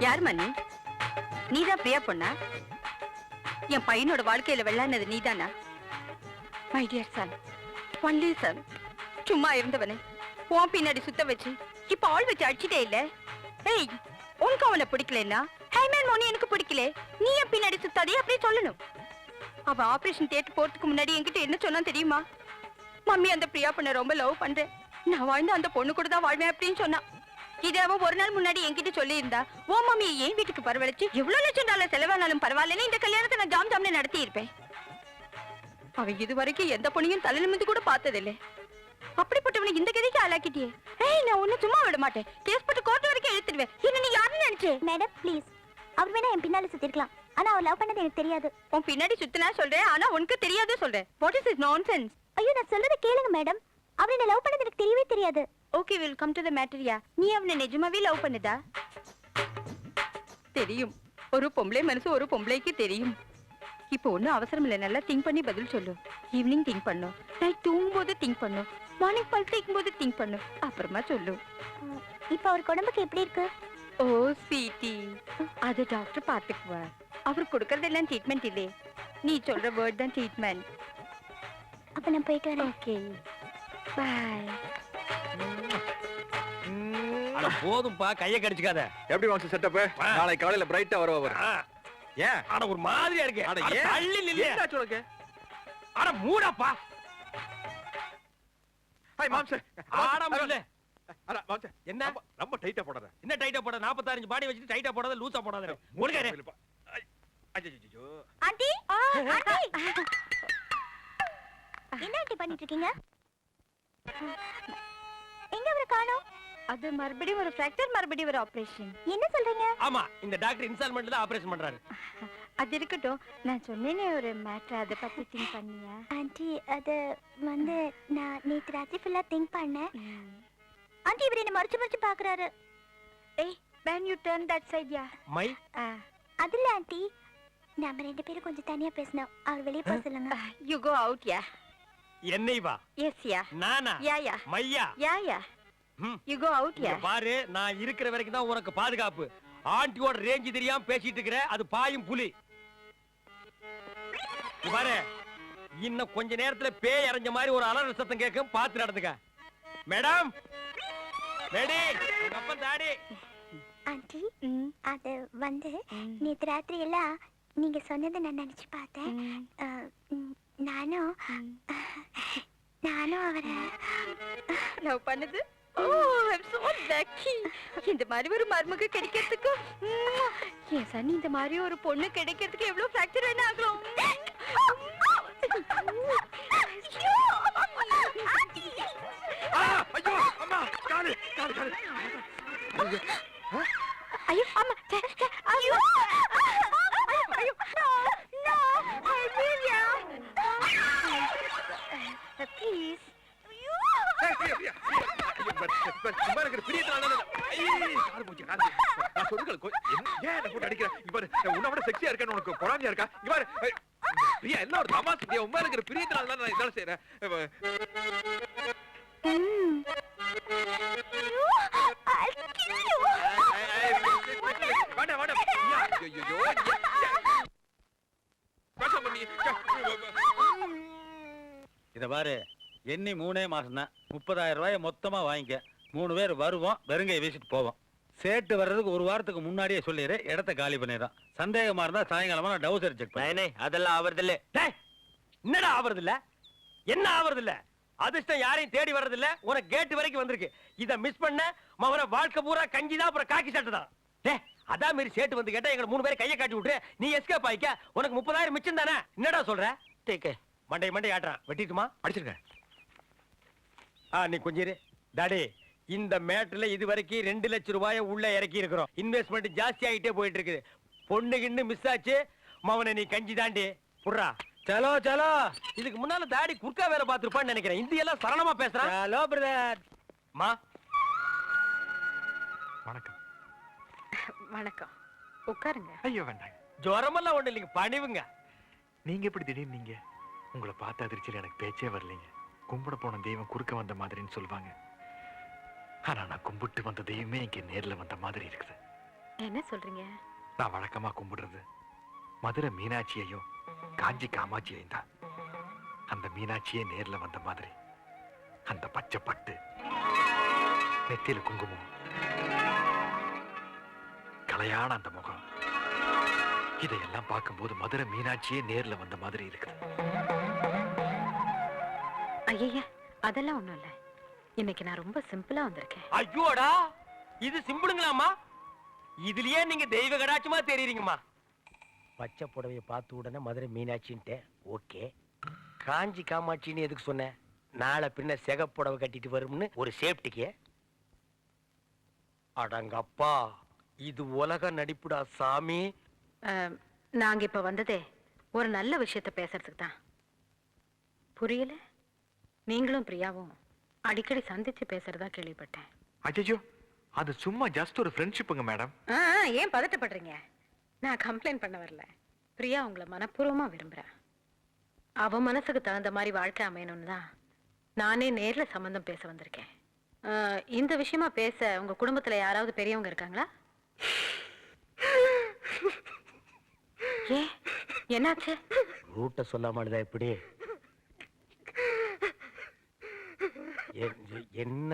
யாருமா நீதான் பிரியா பொண்ணா? என் பையனோட வாழ்க்கையில வெள்ளானது நீதானா? My dear son, only Sun, சும்மா இருந்தவனே உன் பின்னாடி சுத்த வச்சு இப்ப ஆள் வச்சு அடிச்சிட்டே இல்ல. ஏய், உனக்கு அவனை பிடிக்கலன்னா ஹைமேன் மோனி எனக்கு பிடிக்கல, நீ என் பின்னாடி சுத்தாதே அப்படி சொல்லணும். அவன் ஆபரேஷன் தியேட்டர் போறதுக்கு முன்னாடி என்கிட்ட என்ன சொன்னா தெரியுமா? மம்மி அந்த பிரியா பொண்ணை ரொம்ப லவ் பண்றேன், நான் வாழ்ந்து அந்த பொண்ணு கூட தான் வாழ்வேன் அப்படின்னு சொன்னா. இதை அவன் ஒரு நாள் முன்னாடி என்கிட்ட சொல்லி இருந்தா ஓ மம்மி என் வீட்டுக்கு பரவழைச்சு எவ்வளவு லட்சம் டாலர் செலவானாலும் பரவாயில்லன்னு இந்த கல்யாணத்தை நான் ஜாம் ஜாம்னு நடத்தி இருப்பேன். அவன் இது வரைக்கும் எந்த பொண்ணையும் தலையில மிந்து கூட பார்த்ததில்லை. அப்படிப்பட்டவனை இந்த கதைக்கு ஆளாக்கிட்டியே. ஏய், நான் ஒண்ணு சும்மா விட மாட்டேன், கேஸ் போட்டு கோர்ட் வரைக்கும் எழுத்துடுவேன். என்ன நீ யாருன்னு நினைச்சே? மேடம் ப்ளீஸ், அவர் வேணா என் பின்னால சுத்திருக்கலாம், ஆனா அவர் லவ் பண்ணது எனக்கு தெரியாது. உன் பின்னாடி சுத்தினா சொல்றேன், ஆனா உனக்கு தெரியாது சொல்றேன். What is this nonsense? ஐயோ, நான் சொல்றத கேளுங்க மேடம், அவர் என்ன லவ் பண்ணது எனக்கு தெரியவே தெரியாது. Okay, will come to the மேட்டரியா. நீ அவனை நிஜமாவே லவ் பண்ணுதா? தெரியும், ஒரு பொம்பளை மனசு ஒரு பொம்பளைக்கு தெரியும். இப்போ ஒன்னும் அவசரம் இல்லை, நல்லா திங்க் பண்ணி பதில் சொல்லு. ஈவினிங் திங்க் பண்ணும், நைட் தூங்கும் போது திங்க் பண்ணும், மார்னிங் பல் தேய்க்கும் போது திங்க் பண்ணும், அப்புறமா சொல்லு. இப்போ அவர் உடம்புக்கு எப்படி இருக்கு? ஓ ஸ்வீட்டி, அது டாக்டர் பார்த்துக்குவார். அவர் கொடுக்கறதெல்லாம் ட்ரீட்மெண்ட் இல்லை, நீ சொல்ற வேர்ட் தான் ட்ரீட்மெண்ட். அப்ப நான் போயிட்டு வரேன். ஓகே, பாய். அட போதும்பா, கையை கடிச்சுக்காத. எப்படி வாங்க செட்டப்? நாளை காலையில பிரைட்டா வரவர். ஏன் அட ஒரு மாதிரியா இருக்கு. அட அட ஏன் தள்ளி நில்லு. என்ன சொல்லுங்க? அட மூடப்பா. ஹாய் மாம்சே. ஆட முடியல. அட மாம்சே, என்ன ரொம்ப டைட்டா போடாத. என்ன டைட்டா போட? 45 பாடி வச்சிட்டு டைட்டா போடாத, லூசா போடாத. முழுகறே. ஐயோ. Aunty, aunty. என்ன ஆண்டி பண்ணிட்டு இருக்கீங்க? எங்க அவரை காணோம்? அது மறுபடியும் ஒரு ஃபிராக்சர், மறுபடியும் ஒரு ஆபரேஷன். என்ன சொல்றீங்க? ஆமா, இந்த டாக்டர் இன்ஸ்டால்மென்ட்ல தான் ஆபரேஷன் பண்றாரு. அது இருக்கட்டும், நான் சொன்னேனே ஒரு மேட்டர், அதை பத்தி திங்க் பண்ணியா? ஆண்டி, அது வந்து நான் நேத்து ராத்திரி ஃபுல்லா திங்க் பண்ணேன். ஆண்டி, இவர் என்ன மறைச்சு மறைச்சு பாக்குறாரு. ஏய், when you turn that side, yeah. My அதுல ஆண்டி, நாம ரெண்டு பேரும் கொஞ்சம் தனியா பேசணும், அவர் வெளியே போக சொல்லுங்க. You go out, yeah. என்னை வா. Yes, yeah. நானா? Yeah, yeah. மையா? Yeah, yeah. You go out, yeah. பாரு, நான் இருக்கிற வரைக்கும் தான் உனக்கு பாதுகாப்பு. ஆண்டியோட ரேஞ்ச் தெரியாம பேசிட்டு இருக்கற, அது பாயும் புலி. பாரு, இன்னும் கொஞ்ச நேரத்துல பேய் அரைஞ்ச மாதிரி ஒரு அலறல் சத்தம் கேட்கும், பார்த்து நடந்துக்க. மேடம், ரெடி, உங்க அப்பா தாடி. ஆண்டி, அது வந்து நேத்து ராத்திரி எல்லாம் நீங்க சொன்னதை நான் நினைச்சு பார்த்தேன். நானும் அவரை லவ் பண்ணது. Oh, I'm so lucky. இந்த மாதிரி ஒரு மருமக கிடைக்கிறதுக்கு என் சனி, இந்த மாதிரி ஒரு பொண்ணு கிடைக்கிறதுக்கு எவ்வளவு ஃபிராக்சர் வேணா ஆகும். ஐயோ அம்மா, காலு காலு காலு. ஐயோ அம்மா, ஐயோ ஐயோ, no, Olivia, please. செக்ஸியா இருக்க உனக்கு பொறாமையா இருக்கா? பிரியா எல்லாம் ஒரு தமாசு. உண்மை இருக்கிற பிரியத்தினால நான் இதெல்லாம் செய்யறேன். வேண்டாம் வேண்டாம். இத பாரு, எண்ணி 3 மாசம் தான், 30,000 ரூபாய் மொத்தமா வாங்கிக்க. 3 பேர் வருவோம், வெறுங்கையை வீசிட்டு போவோம். சேட்டு வர்றதுக்கு ஒரு வாரத்துக்கு முன்னாடியே சொல்லிடு, இடத்த காலி பண்ணிடுறான். சந்தேகமா இருந்தா சாயங்காலமா நான் டவுசர் செக் பண்ணேன். அதெல்லாம் ஆவறது இல்ல. என்னடா ஆவறது இல்ல? என்ன ஆவறது இல்ல? அதிர்ஷ்டம் யாரையும் தேடி வர்றது இல்ல, உனக்கு கேட் வரைக்கும் வந்திருக்கு. இத மிஸ் பண்ண மவன வாழ்க்கை பூரா கஞ்சிதான், அப்புறம் காக்கி சட்டை தான். அதான் மாரி சேட்டு வந்து கேட்டா எங்க 3 பேரை கையை காட்டி விட்டு நீ எஸ்கேப் ஆயிக்க, உனக்கு 30,000 மிச்சம் தானே. என்னடா சொல்ற? மண்டை மண்டை ஆட்டுறான். வெட்டிட்டுமா? அடிச்சிருங்க. நீ கொஞ்சம் இரு டாடி. இந்த மேட்ல இது வரைக்கும் 2 லட்சம் ரூபாயை உள்ள இறக்கி இருக்கிறோம். இன்வெஸ்ட்மெண்ட் ஜாஸ்தி ஆகிட்டே போயிட்டு இருக்குது. பொண்ணு கிண்ணு மிஸ் ஆச்சு, மவனை நீ கஞ்சி தாண்டி புடுறா. சலோ சலோ. இதுக்கு முன்னால தாடி குர்க்கா வேலை பார்த்திருப்பான்னு நினைக்கிறேன். இந்தி எல்லாம் சரணமா பேசுறான். Hello brother. மா வணக்கம். வணக்கம், உட்காருங்க. ஐயோ வேண்டாம். ஜுரமெல்லாம் ஒண்ணு இல்லைங்க, பணிவுங்க. நீங்க எப்படி திடீர்னு நீங்க? உங்களை பார்த்த அதிர்ச்சியில் எனக்கு பேச்சே வரலைங்க. கும்பிட போன தெய்வம் குறுக்க வந்த மாதிரின்னு சொல்லுவாங்க. ஆனா நான் கும்பிட்டு வந்த தெய்வமே இங்க நேர்ல வந்த மாதிரி இருக்குது. என்ன சொல்றீங்க? நான் வழக்கமா கும்பிடுறது மதுரை மீனாட்சியையும் காஞ்சி காமாட்சியையும் தான். அந்த மீனாட்சியே நேர்ல வந்த மாதிரி அந்த பச்சை பட்டு, நெத்தியில குங்குமம், கலையான அந்த முகம், இதையெல்லாம் பார்க்கும்போது மதுரை மீனாட்சியே நேர்ல வந்த மாதிரி இருக்குது. ஐயா, அதெல்லாம் ஒண்ணும் இல்ல. இன்னைக்கு நான் ரொம்ப சிம்பிளா வந்திருக்கேன். ஐயோடா, இது சிம்பிளுங்களாமா? இதுலயே நீங்க தெய்வ கடாட்சமா தெரியுறீங்கம்மா. பச்சை புடவைய பார்த்த உடனே மதுரை மீனாட்சின்ட்டு ஓகே. காஞ்சி காமாட்சின்னு எதுக்கு சொன்ன? நாளை பின்ன சிகப்புடவை கட்டிட்டு வரும்னு ஒரு சேஃப்டிக்கு. அடங்கப்பா, இது உலக நடிப்புடா சாமி. நாங்க இப்ப வந்ததே ஒரு நல்ல விஷயத்த பேசுறதுக்கு தான். புரியல? நீங்களும் பிரியாவும் அடிக்கடி சந்திச்சு பேசுறதா கேள்விப்பட்டேன். அஜயோ, அது சும்மா ஜஸ்ட் ஒரு ஃப்ரெண்ட்ஷிப்புங்க மேடம். ஏன் பதட்டப்படுறீங்க? நான் கம்ப்ளைண்ட் பண்ண வரல. பிரியா உங்களை மனப்பூர்வமா விரும்புறேன். அவ மனசுக்கு தகுந்த மாதிரி வாழ்க்கை அமையணும்னு தான் நானே நேர்ல சம்பந்தம் பேச வந்திருக்கேன். இந்த விஷயமா பேச உங்க குடும்பத்துல யாராவது பெரியவங்க இருக்காங்களா? ஏன், என்னாச்சு? ரூட்ட சொல்லாமலுதா எப்படி? என்ன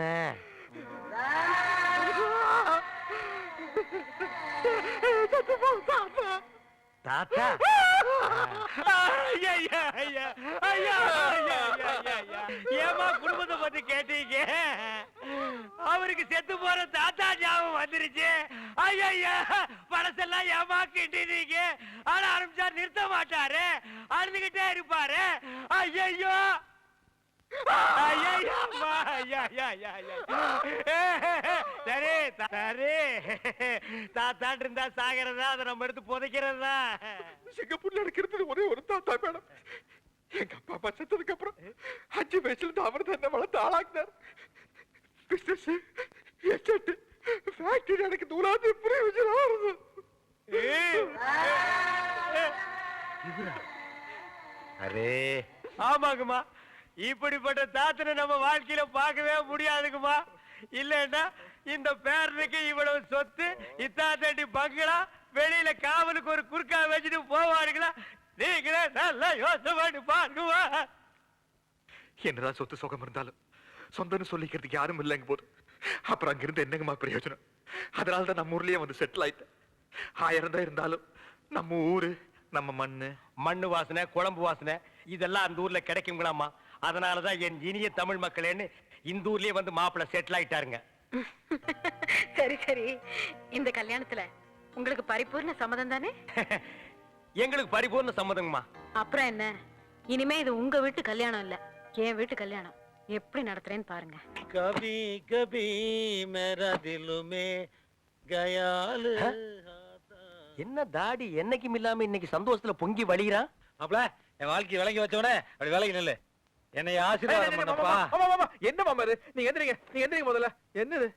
தாத்தா? ஏமா குடும்பத்தை பத்தி கேட்டீங்க? அவருக்கு செத்து போற தாத்தா ஞாபகம் வந்துருச்சு. ஐயா, பழசெல்லாம் ஏமா கிட்டீங்க? ஆனா ஆரம்பிச்சா நிறுத்த மாட்டாரு, அழுதுகிட்டே இருப்பாரு. ஐயோ சரி சரி, தாத்தாட்டு இருந்தா சாகிறதா, அதை நம்ம எடுத்து புதைக்கிறதா? சிங்கப்பூர்ல இருக்கிறது ஒரே ஒரு தாத்தா மேடம். எங்க அப்பா அப்பா செத்ததுக்கு அப்புறம் 5 வயசுல இருந்து அவர் தான் என்ன வளர்த்து ஆளாக்குனார். பிசினஸ், எஸ்டேட், ஃபேக்டரி எனக்கு தூளாது பிரயோஜனம். அரே ஆமாங்கம்மா, இப்படிப்பட்ட தாத்தனை நம்ம வாழ்க்கையில பார்க்கவே முடியாதுங்கம்மா. இல்லன்னா இந்த பேரனுக்கு இவ்வளவு சொத்து, இத்தாத்தடி பங்களா, வெளியில காவலுக்கு ஒரு குறுக்கா வச்சுட்டு போவாருங்களா? நீங்களே நல்லா யோசனை பண்ணி பாருங்கம்மா. என்னதான் சொத்து சுகம் இருந்தாலும் சொந்தம்னு சொல்லிக்கிறதுக்கு யாரும் இல்லைங்க போது. அப்புறம் அங்கிருந்து என்னங்கம்மா பிரயோஜனம்? அதனாலதான் நம்ம ஊர்லயே வந்து செட்டில் ஆயிட்டேன். 1000 தான் இருந்தாலும் நம்ம ஊரு, நம்ம மண்ணு வாசனை, குழம்பு வாசனை இதெல்லாம் அந்த ஊர்ல கிடைக்குங்களாமா. அதனாலதான் என் இனிய தமிழ் மக்களேன்னு இந்த ஊர்லயே வந்து மாப்பிள்ள செட்டில் ஆயிட்டாருங்க. சரி சரி, இந்த கல்யாணத்துல உங்களுக்கு பரிபூர்ண சம்மதம் தானே? எங்களுக்கு பரிபூர்ண சம்மதங்கம்மா. அப்புறம் என்ன, இனிமே இது உங்க வீட்டு கல்யாணம் இல்ல, என் வீட்டு கல்யாணம். எப்படி நடத்துறேன்னு பாருங்க. கபி கபி மேரா திலுமே கயாலு. என்ன தாடி என்னைக்கும் இல்லாம இன்னைக்கு சந்தோஷத்துல பொங்கி வழிகிறான்? மாப்ள, என் வாழ்க்கை விளங்கி வச்சவனே அப்படி விலகி நில்லு. என்னை ஆசீர்வாதம் பண்ணப்பா. என்ன மாமா இது? நீங்க எந்திரிங்க முதல்ல. என்னது?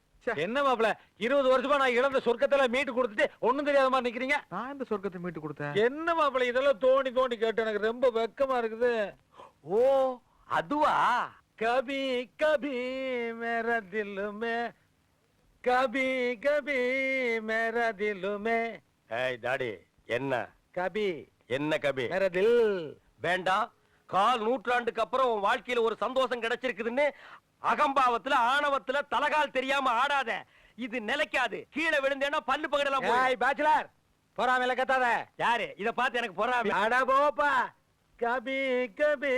என்ன மாப்ள, 20 வருஷமா நான் இழந்த சொர்க்கத்துல மீட்டு கொடுத்துட்டு ஒண்ணும் தெரியாத மாதிரி நிக்கிறீங்க. நான் இந்த சொர்க்கத்தை மீட்டு கொடுத்தேன். என்ன மாப்ள இதெல்லாம் தோண்டி தோண்டி கேட்டு எனக்கு ரொம்ப வெக்கமா இருக்குது. ஓ அதுவா? கபி கபி மேரா திலுமே, கபி கபி மேரா திலுமே. ஏய் தாடி, என்ன கபி என்ன கபி? மேரா தில். வேண்டாம். 4 நூற்றாண்டுக்கு அப்புறம் உன் வாழ்க்கையில ஒரு சந்தோஷம் கிடைச்சிருக்குதுன்னு அகம்பாவத்துல ஆணவத்துல தலகால் தெரியாம ஆடாத. இது நிலைக்காது. கீழே விழுந்தேன்னா பல்லு பகடலாம். ஏய் பேச்சுலர், பொறாமையில கத்தாத. யாரு இத பார்த்து எனக்கு பொறாமை? அட போப்பா. கபி கபி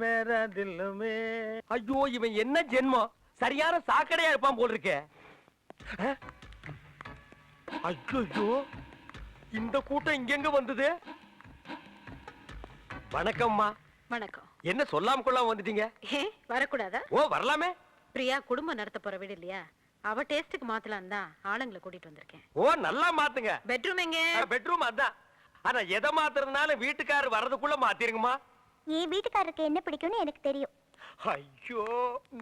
மேரா திலுமே. ஐயோ, இவன் என்ன ஜென்மம்? சரியான சாக்கடையா இருப்பான் போல் இருக்கே. ஐயோ, இந்த கூட்டம் இங்கெங்க வந்தது? வணக்கம்மா. வணக்கம். என்ன சொல்லாம கொள்ளாம வந்துட்டீங்க? வரக்கூடாதா? ஓ வரலாமே. பிரியா குடும்பம் நடத்த போற வீடு இல்லையா, அவ டேஸ்டுக்கு மாத்தலாம் தான் ஆளுங்களை கூட்டிட்டு வந்திருக்கேன். ஓ நல்லா மாத்துங்க. பெட்ரூம் எங்க? பெட்ரூம் அதான். ஆனா எதை மாத்துறதுனால வீட்டுக்காரர் வர்றதுக்குள்ள மாத்திருங்கம்மா. என் வீட்டுக்காரருக்கு என்ன பிடிக்கும்னு எனக்கு தெரியும். ஐயோ,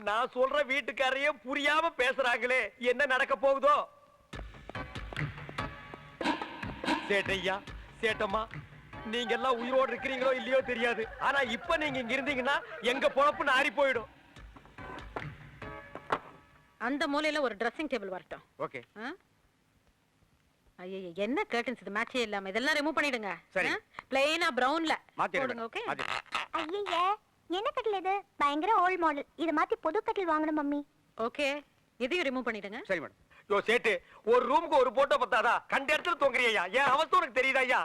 நான் சொல்ற வீட்டுக்காரையே புரியாம பேசுறாங்களே, என்ன நடக்க போகுதோ? சேட்டையா, சேட்டம்மா, நீங்க எல்லாம் உயிரோடு இருக்கிறீங்களோ இல்லையோ தெரியாது. ஆனா இப்ப நீங்க இங்க இருந்தீங்கன்னா எங்க பொழப்பு நாரி போயிடும். அந்த மூலையில ஒரு ட்ரெஸ்ஸிங் டேபிள் வரட்டும். ஓகே. ஐயோ என்ன கர்டன்ஸ் இது மேட்சே இல்லாம இதெல்லாம் ரிமூவ் பண்ணிடுங்க சரி. பிளெயினா பிரவுன்ல மாத்திடுங்க. போடுங்க ஓகே ஐயே என்ன கட்டில் இது பயங்கர ஓல்ட் மாடல் இத மாத்தி புது கட்டில் வாங்கணும் மம்மி. ஓகே இதையும் ரிமூவ் பண்ணிடுங்க சரி மேடம். யோ சேட்டு, ஒரு ரூமுக்கு ஒரு போட்டோ பத்தாதா? கண்ட இடத்துல தொங்குறியா? ஏன் அவஸ்தை உனக்கு தெரியுதா ஐயா?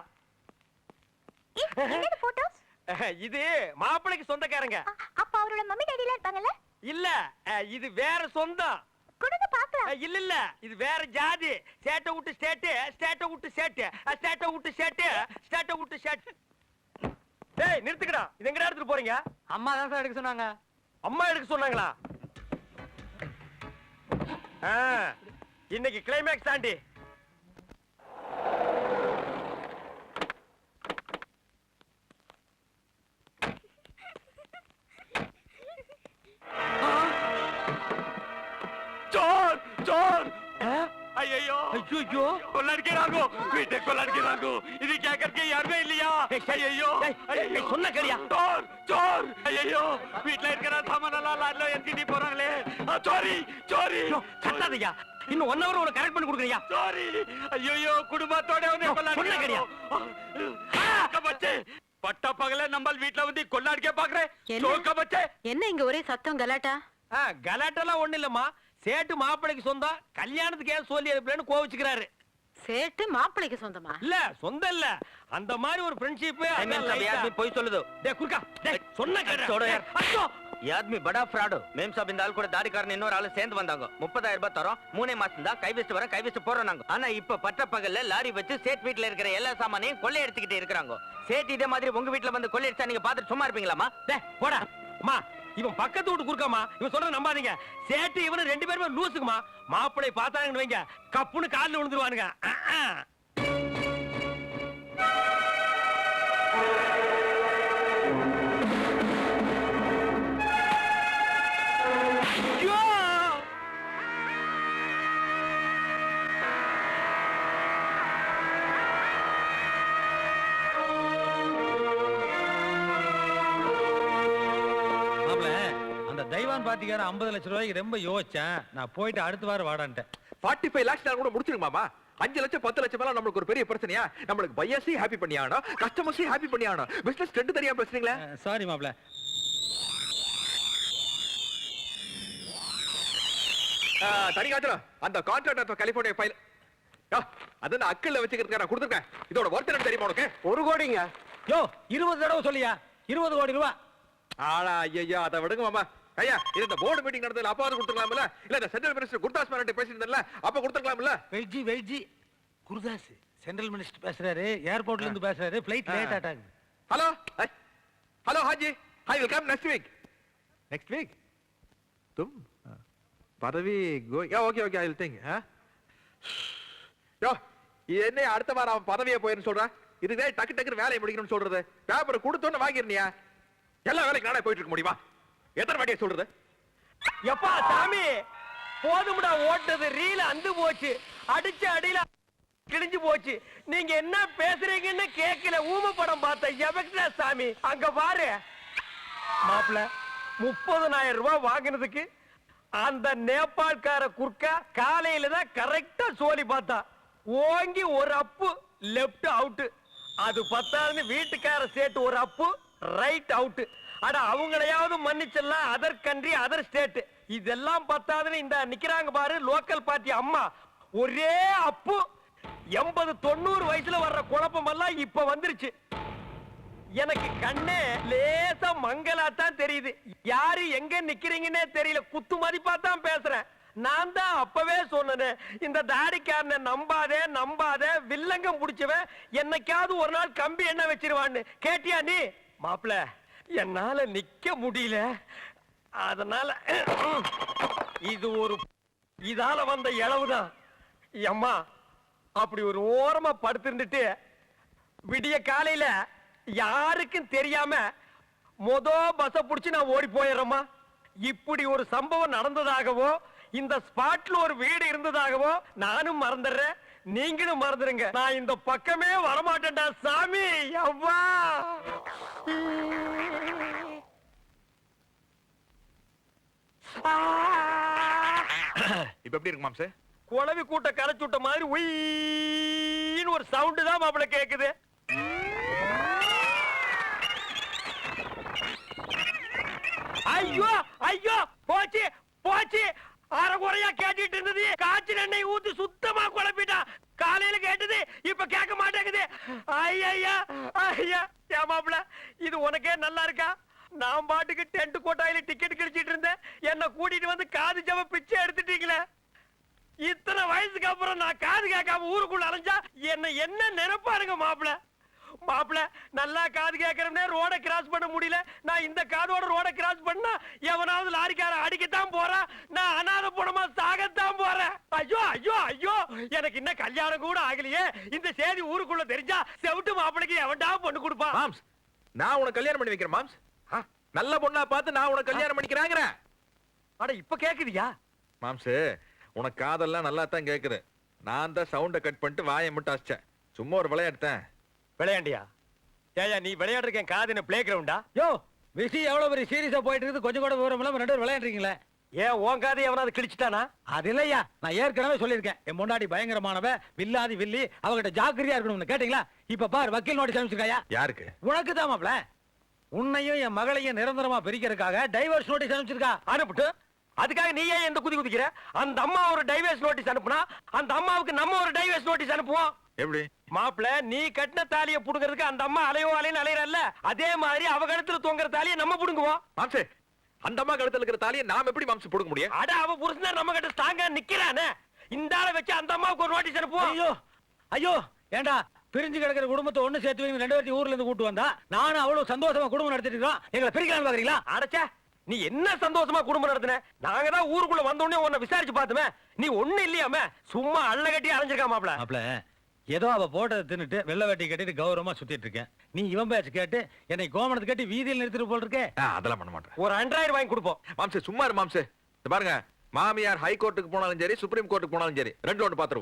என்னது போட்டோஸ்? இது மாப்பிளைக்கு சொந்தக்காரங்க. அப்ப அவரோட மம்மி டாடிலாம் இருப்பாங்கல்ல? இல்ல, இது வேற சொந்தம். கொடுங்க பார்க்கலாம். இல்ல இல்ல, இது வேற ஜாதி. சேட்டை விட்டு ஸ்டேட்டு, ஸ்டேட்டை விட்டு சேட்டு, ஸ்டேட்டை விட்டு சேட்டு, ஸ்டேட்டை விட்டு சேட்டு. டேய் நிறுத்துக்கடா. இது எங்கடா எடுத்துட்டு போறீங்க? அம்மா தான் சார் எடுக்க சொன்னாங்க. அம்மா எடுக்க சொன்னாங்களா? இன்னைக்கு கிளைமேக்ஸ் தாண்டி. चोर चोर ஐயோ ஐயோ கொள்ளடிக்கிறாங்க வீட்டை கொள்ளடிக்கிறாங்க இது கேட்கறதுக்கு யாருமே இல்லையா ஐயோ சொன்ன கரியா? चोर चोर ஐயோ வீட்ல இருக்கிற சாமான் எல்லாம் லாரில ஏத்திட்டு போறாங்களே சோரி சோரி கட்டாதயா. இன்னும் 1 hour உனக்கு கரெக்ட் பண்ணி கொடுக்குறியா? சோரி ஐயோ குடும்பத்தோட வந்து சொன்ன கரியா? கொள்ளடிக்கிறாங்க பச்சே பட்ட பகல நம்ம வீட்ல வந்து கொள்ளடிக்க பாக்குறேன் என்ன? சோக்க பச்சே என்ன இங்க ஒரே சத்தம் கலாட்டா கலாட்டெல்லாம் ஒண்ணு இல்லம்மா. சேட்டு மாப்பிளைக்கு சொந்தம், கல்யாணத்துக்கு ஏன் சொல்லி அனுப்பலன்னு கோவிச்சுக்கிறாரு. சேட்டு மாப்பிளைக்கு சொந்தமா இல்ல சொந்தம் இல்ல, அந்த மாதிரி ஒரு ஃப்ரெண்ட்ஷிப். போய் சொல்லுது டேய் குறுக்கா, டேய் சொன்ன छोड़ो यार। ஐயோ ये आदमी बड़ा फ्रॉड मेम साहब இந்த ஆள் கூட தாடிக்காரன் இன்னொரு ஆளு சேர்ந்து வந்தாங்க 30000 ரூபாய் தரோம் 3 மாசம் தான் கை வச்சு வர கை வச்சு போறோம் நாங்க ஆனா இப்ப பட்ட பகல்ல லாரி வச்சு சேட் வீட்ல இருக்கிற எல்லா சாமானையும் கொள்ளை எடுத்துக்கிட்டு இருக்காங்க சேட் இதே மாதிரி உங்க வீட்ல வந்து கொள்ளை அடிச்சா நீங்க பாத்துட்டு சும்மா இருப்பீங்களாமா டேய் போடா அம்மா. இவன் பக்கத்து வீட்டு குறுக்காமா, இவன் சொல்ற நம்பாதீங்க. சேட்டு இவனு 2 பேருமே லூசுக்குமா. மாப்பிளை பார்த்தாங்கன்னு வைங்க, கப்புன்னு காலில் விழுந்துருவானுங்க. ஐயோ! மாப்ள அந்த தெய்வான் பாட்டிக்கார 50 லட்சம் ரூபாய்க்கு ரொம்ப யோசிச்சேன் நான் போயிட்டு அடுத்த வாரம் வாடான்ட்டேன் 45 lakhs நான் கூட முடிச்சிருங்க மாமா 5 லட்சம் 10 லட்சம் எல்லாம் நம்மளுக்கு ஒரு பெரிய பிரச்சனையா நம்மளுக்கு பையர்ஸையும் ஹாப்பி பண்ணி ஆகணும் கஸ்டமர்ஸையும் ஹாப்பி பண்ணி ஆகணும் பிசினஸ் ட்ரெண்ட் தெரியாம பேசுறீங்களா சாரி மாப்ள தனி காத்துல அந்த கான்ட்ராக்ட் கலிபோர்னியா ஃபைல் அது நான் அக்கல்ல வச்சுக்கிறதுக்கு நான் கொடுத்துருக்கேன் இதோட ஒர்த் என்ன தெரியுமா உனக்கு 1 கோடிங்க. யோ 20 தடவை சொல்லியா? 20 கோடி ரூபா. ஆளா ஐயா அதை விடுங்க மாமா ஐயா இது இந்த போர்டு மீட்டிங் நடந்ததுல அப்பாவது கொடுத்துக்கலாம்ல இல்ல இந்த சென்ட்ரல் மினிஸ்டர் குர்தாஸ் மேனன் பேசியிருந்தல அப்ப கொடுத்துக்கலாம்ல வெயிட்ஜி குருதாஸ் சென்ட்ரல் மினிஸ்டர் பேசுறாரு ஏர்போர்ட்ல இருந்து பேசுறாரு ஃளைட் லேட் ஆட்டாங்க ஹலோ ஹலோ हाजी I will come next week तुम பதவி okay okay I will think யோ என்ன அடுத்த வாரம் அவன் பதவியே போயிருன்னு சொல்றான் இதுவே டக்கு டக்கு வேலையை முடிக்கணும்னு சொல்றது பேப்பர் கொடுத்தோன்னு வாங்கிருனியா எல்லா வேலைக்கு நானே போயிட்டு இருக்க முடியுமா எத்தனை வாட்டியா சொல்றது எப்பா சாமி போதும்டா ஓட்டது ரீல அந்து போச்சு அடிச்ச அடியில கிழிஞ்சு போச்சு நீங்க என்ன பேசுறீங்கன்னு கேட்கல ஊம படம் பார்த்த எவக்டா சாமி அங்க பாரு மாப்பிள 30000 ரூபாய் வாங்கினதுக்கு அந்த நேபாள்கார குர்க்கா காலையில தான் கரெக்டா சோலி பார்த்தா ஓங்கி ஒரு அப்பு லெப்ட் அவுட் அது பத்தாதுன்னு வீட்டுக்கார சேட்டு ஒரு அப்பு ரைட் அவுட் அட அவங்களையாவது மன்னிச்சிடலாம் அதர் கண்ட்ரி அதர் ஸ்டேட் இதெல்லாம் பத்தாதுன்னு இந்த நிக்கிறாங்க பாரு லோக்கல் பார்ட்டி அம்மா ஒரே அப்பு 80-90 வயசுல வர்ற குழப்பம் எல்லாம் இப்ப வந்துருச்சு எனக்கு கண்ணே லேசா மங்கலாத்தான் தெரியுது யாரு எங்க நிக்கிறீங்கன்னே தெரியல குத்து மதிப்பா தான் பேசுறேன் நான் தான் அப்பவே சொன்னேன் இந்த தாடிக்காரனை நம்பாத வில்லங்கம் புடிச்சவன் என்னைக்காவது ஒரு நாள் கம்பி என்ன வச்சிருவான்னு கேட்டியா நீ மாப்பிள என்னால நிக்க முடியல அதனால இது ஒரு இதால வந்த இளவுதான் அம்மா அப்படி ஒரு ஓரமா படுத்திருந்துட்டு விடிய காலையில யாருக்கும் தெரியாம பஸ் புடிச்சு நான் ஓடி போயிடுறேம்மா இப்படி ஒரு சம்பவம் நடந்ததாகவோ இந்த ஸ்பாட்ல ஒரு வீடு இருந்ததாகவோ நானும் மறந்துடுறேன் நீங்களும் மறந்துருங்க நான் இந்த பக்கமே வரமாட்டேன்டா சாமி அவ்வா இப்ப எப்படி இருக்கு மாம்சே குளவி கூட்ட கரைச்சு விட்ட மாதிரி உயின்னு ஒரு சவுண்டு தான் மாப்பிள கேக்குது. ஐயோ ஐயோ போச்சு போச்சு. அரைகுறையா கேட்டுட்டு இருந்தது காய்ச்சல் எண்ணெய் ஊத்தி சுத்தமா குழப்பிட்டான். காலையில கேட்டது இப்ப கேட்க மாட்டேங்குது. ஐயா ஐயா ஏன் மாப்பிள இது உனக்கே நல்லா இருக்கா? நான் பாட்டுக்கு டென்ட் கோட்டாயில டிக்கெட் கிடைச்சிட்டு இருந்தேன். என்ன கூட்டிட்டு வந்து காது ஜவ பிச்சை எடுத்துட்டீங்களே. இத்தனை வயசுக்கு அப்புறம் நான் காது கேட்காம ஊருக்குள்ள அலைஞ்சா என்ன நினைப்பாருங்க மாப்பிள? மாப்பிள நல்லா காது கேட்கறே ரோட கிராஸ் பண்ண முடியல. நான் இந்த காதோட ரோட கிராஸ் பண்ணா எவனாவது லாரிக்கார அடிக்கத்தான் போறான். நான் அனாத பணமா சாகத்தான் போறேன். ஐயோ ஐயோ ஐயோ எனக்கு இன்னும் கல்யாணம் கூட ஆகலையே. இந்த செய்தி ஊருக்குள்ள தெரிஞ்சா செவிட்டு மாப்பிளைக்கு எவன்டா பொண்ணு கொடுப்பான்? மாம்ஸ், நான் உனக்கு கல்யாணம் பண்ணி வைக்கிறேன் மாம்ஸ். நல்ல பொண்ணா பார்த்து நான் உனக்கு கல்யாணம் பண்ணிக்கிறாங்க. அட இப்ப கேக்குதியா? மாம்ஸ், உனக்கு காதெல்லாம் நல்லா தான் கேக்குது. நான் தான் சவுண்ட கட் பண்ணிட்டு வாயை மட்டும் அடிச்சேன். சும்மா ஒரு விளையாடுத்தேன். விளையாண்டியா? ஏயா நீ விளையாடுறேன் காது என்ன பிளே கிரவுண்டா? யோ விஷயம் எவ்வளவு பெரிய சீரியஸா போயிட்டு இருக்குது, கொஞ்சம் கூட விவரம் இல்லாம ரெண்டு பேரும் விளையாடுறீங்களே. ஏன் உன் காது எவனாவது கிழிச்சிட்டானா? அது இல்லையா, நான் ஏற்கனவே சொல்லியிருக்கேன். என் முன்னாடி பயங்கரமானவ வில்லாதி வில்லி, அவகிட்ட ஜாக்கிரதையா இருக்கணும்னு கேட்டீங்களா? இப்ப பார் வக்கீல் நோட்டீஸ் அனுப்பிச்சிருக்காயா? யாருக்கு? உனக்கு தான் மாப்ள. உன்னையும் என் மகளையும் நிரந்தரமா பிரிக்கிறதுக்காக டைவர்ஸ் நோட்டீஸ் அனுப்பிச்சிருக்கா. அனுப்பிட்டு அதுக்காக நீ ஏன் எந்த குதி குதிக்கிற? அந்த அம்மா ஒரு டைவர்ஸ் நோட்டீஸ் அனுப்புனா அந்த அம்மாவுக்கு நம்ம ஒரு டைவர்ஸ் நோட்டீஸ் அனுப்புவோம். எப்படி? மாப்பிள நீ கட்டின தாலிய புடுங்கிறதுக்கு அந்த அம்மா அலையோ அலைன்னு அலையறல்ல, அதே மாதிரி அவ கழுத்துல தொங்குற தாலிய நம்ம புடுங்குவோம். மாம்ஸ், அந்த அம்மா கழுத்துல இருக்கிற தாலியை நாம எப்படி மாம்ஸ் போடுக்க முடியும்? அட அவ புருஷன் நம்ம கிட்ட ஸ்ட்ராங்கா நிக்கிறானே, இந்த ஆளை வச்சு அந்த அம்மாவுக்கு ஒரு நோட்டீஸ் அனுப்புவோம். ஐயோ ஐயோ ஏண்டா பிரிஞ்சு கிடக்கிற குடும்பத்தை ஒண்ணு சேர்த்து வைங்க. ரெண்டு பேர்த்தையும் ஊர்ல இருந்து கூட்டு வந்தா நானும் அவ்வளவு சந்தோஷமா குடும்பம் நடத்திட்டு இருக்கோம். எங்களை பிரிக்கலாம் பாக்குறீங்களா? அடச்சே நீ என்ன சந்தோஷமா குடும்பம் நடத்தின? நாங்க தான் ஊருக்குள்ள வந்த உடனே உன்னை விசாரிச்சு பார்த்துமே, நீ ஒண்ணு இல்லையாமே சும்மா அள்ள கட்டி அலைஞ்சிருக்கா மாப்பிள. மாப்ள ஏதோ அவ போட்டதை தின்னுட்டு வெள்ளை வேட்டி கட்டிட்டு கௌரவமா சுத்திட்டு இருக்கேன். நீ இவன் பேச்சு கேட்டு என்னை கோமணத்தை கட்டி வீதியில் நிறுத்திட்டு போல் இருக்கே. அதெல்லாம் பண்ண மாட்டேன். ஒரு 2000 வாங்கி கொடுப்போம். மாம்ஸ் சும்மா இரு மாம்ஸ். பாருங்க, மாமியார் ஹை கோர்ட்டுக்கு போனாலும் சரி, சுப்ரீம் கோர்ட்டுக்கு போனாலும் சரி, ரெண்டு ஒன்று பாத்துருவோம்.